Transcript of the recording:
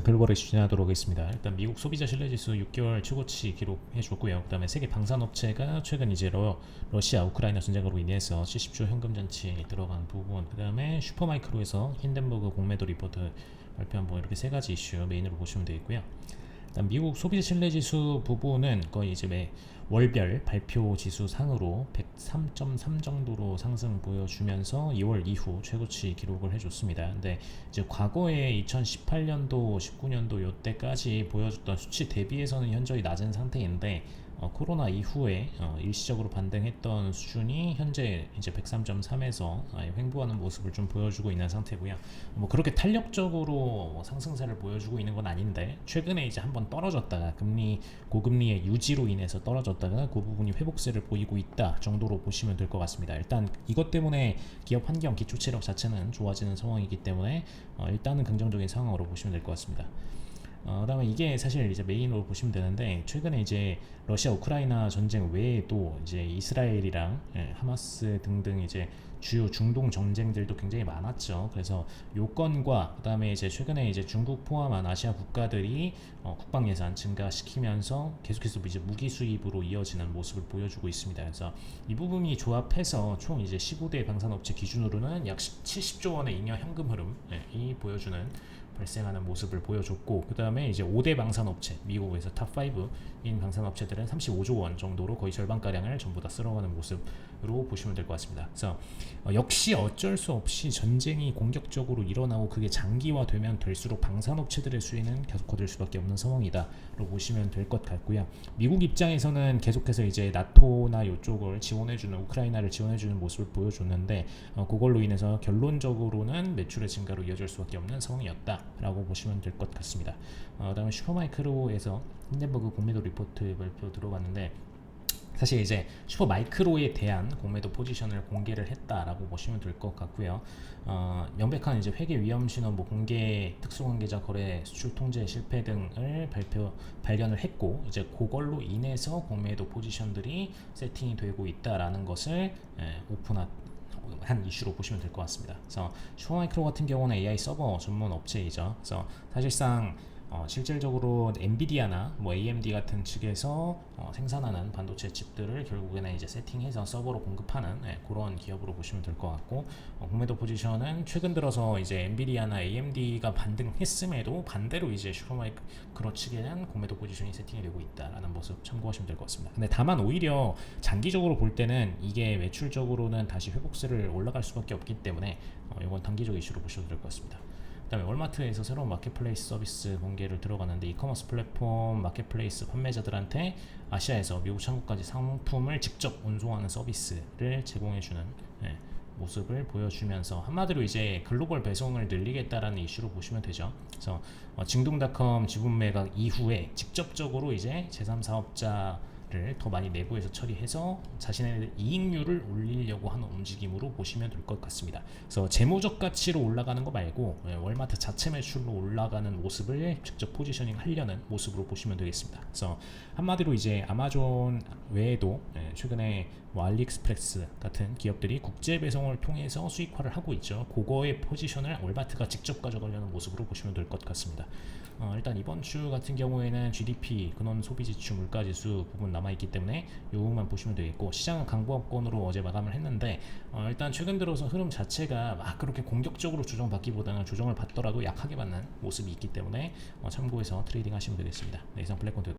글로벌 이슈 진행하도록 하겠습니다. 일단 미국 소비자 신뢰지수 6개월 최고치 기록해 줬고요. 그다음에 세계 방산업체가 최근 이제 러시아 우크라이나 전쟁으로 인해서 70조 현금 잔치 들어간 부분, 그다음에 슈퍼마이크로에서 힌덴버그 공매도 리포트 발표한 부분, 이렇게 세 가지 이슈 메인으로 보시면 되겠고요. 일단 미국 소비자 신뢰지수 부분은 거의 이제 매 월별 발표 지수 상으로 103.3 정도로 상승 보여주면서 2월 이후 최고치 기록을 해줬습니다. 근데 이제 과거에 2018년도, 19년도 요때까지 보여줬던 수치 대비해서는 현저히 낮은 상태인데 코로나 이후에 일시적으로 반등했던 수준이 현재 이제 103.3에서 횡보하는 모습을 좀 보여주고 있는 상태고요. 뭐 그렇게 탄력적으로 상승세를 보여주고 있는 건 아닌데, 최근에 이제 한번 떨어졌다가 고금리의 유지로 인해서 떨어졌다가 그 부분이 회복세를 보이고 있다 정도로 보시면 될 것 같습니다. 일단 이것 때문에 기업 환경, 기초 체력 자체는 좋아지는 상황이기 때문에 일단은 긍정적인 상황으로 보시면 될 것 같습니다. 그다음에 이게 사실 이제 메인으로 보시면 되는데, 최근에 이제 러시아 우크라이나 전쟁 외에도 이제 이스라엘이랑 하마스 등등 이제 주요 중동 전쟁들도 굉장히 많았죠. 그래서 요건과 그다음에 이제 최근에 이제 중국 포함한 아시아 국가들이 국방 예산 증가시키면서 계속해서 이제 무기 수입으로 이어지는 모습을 보여주고 있습니다. 그래서 이 부분이 조합해서 총 이제 15대 방산업체 기준으로는 약 70조 원의 잉여 현금 흐름이 보여주는 발생하는 모습을 보여줬고, 그 다음에 이제 5대 방산업체, 미국에서 탑5인 방산업체들은 35조 원 정도로 거의 절반가량을 전부 다 쓸어가는 모습으로 보시면 될 것 같습니다. 그래서 역시 어쩔 수 없이 전쟁이 공격적으로 일어나고 그게 장기화되면 될수록 방산업체들의 수위는 계속 거둘 수밖에 없는 상황이다로 보시면 될 것 같고요. 미국 입장에서는 계속해서 이제 나토나 이쪽을 지원해주는, 우크라이나를 지원해주는 모습을 보여줬는데 그걸로 인해서 결론적으로는 매출의 증가로 이어질 수밖에 없는 상황이었다 라고 보시면 될 것 같습니다. 그다음에 슈퍼마이크로에서 힌덴버그 공매도 리포트 발표 들어봤는데, 사실 이제 슈퍼마이크로에 대한 공매도 포지션을 공개를 했다라고 보시면 될 것 같고요. 명백한 이제 회계 위험 신호, 뭐 공개 특수관계자 거래 수출 통제 실패 등을 발견을 했고, 이제 그걸로 인해서 공매도 포지션들이 세팅이 되고 있다라는 것을 한 이슈로 보시면 될 것 같습니다. 그래서 슈퍼마이크로 같은 경우는 AI 서버 전문 업체이죠. 그래서 사실상 실질적으로 엔비디아나 뭐 AMD 같은 측에서 생산하는 반도체 칩들을 결국에는 이제 세팅해서 서버로 공급하는 그런 기업으로 보시면 될 것 같고, 공매도 포지션은 최근 들어서 이제 엔비디아나 AMD가 반등했음에도 반대로 이제 슈퍼마이크로 측에는 공매도 포지션이 세팅이 되고 있다라는 모습 참고하시면 될 것 같습니다. 근데 다만 오히려 장기적으로 볼 때는 이게 매출적으로는 다시 회복세를 올라갈 수밖에 없기 때문에 이건 단기적 이슈로 보셔도 될 것 같습니다. 그다음에 월마트에서 새로운 마켓플레이스 서비스 공개를 들어가는데, 이커머스 플랫폼 마켓플레이스 판매자들한테 아시아에서 미국 창구까지 상품을 직접 운송하는 서비스를 제공해주는 모습을 보여주면서 한마디로 이제 글로벌 배송을 늘리겠다라는 이슈로 보시면 되죠. 그래서 징동닷컴 지분 매각 이후에 직접적으로 이제 제3사업자 더 많이 내부에서 처리해서 자신의 이익률을 올리려고 하는 움직임으로 보시면 될 것 같습니다. 그래서 재무적 가치로 올라가는 거 말고 월마트 자체 매출로 올라가는 모습을 직접 포지셔닝 하려는 모습으로 보시면 되겠습니다. 그래서 한마디로 이제 아마존 외에도 최근에 뭐 알리익스프레스 같은 기업들이 국제 배송을 통해서 수익화를 하고 있죠. 그거의 포지션을 월마트가 직접 가져가려는 모습으로 보시면 될 것 같습니다. 일단 이번 주 같은 경우에는 GDP, 근원 소비지수, 물가지수 부분 남아있기 때문에 이 부분만 보시면 되겠고, 시장은 강보합권으로 어제 마감을 했는데 일단 최근 들어서 흐름 자체가 막 그렇게 공격적으로 조정받기보다는 조정을 받더라도 약하게 받는 모습이 있기 때문에 참고해서 트레이딩 하시면 되겠습니다. 네, 이상 블랙콘트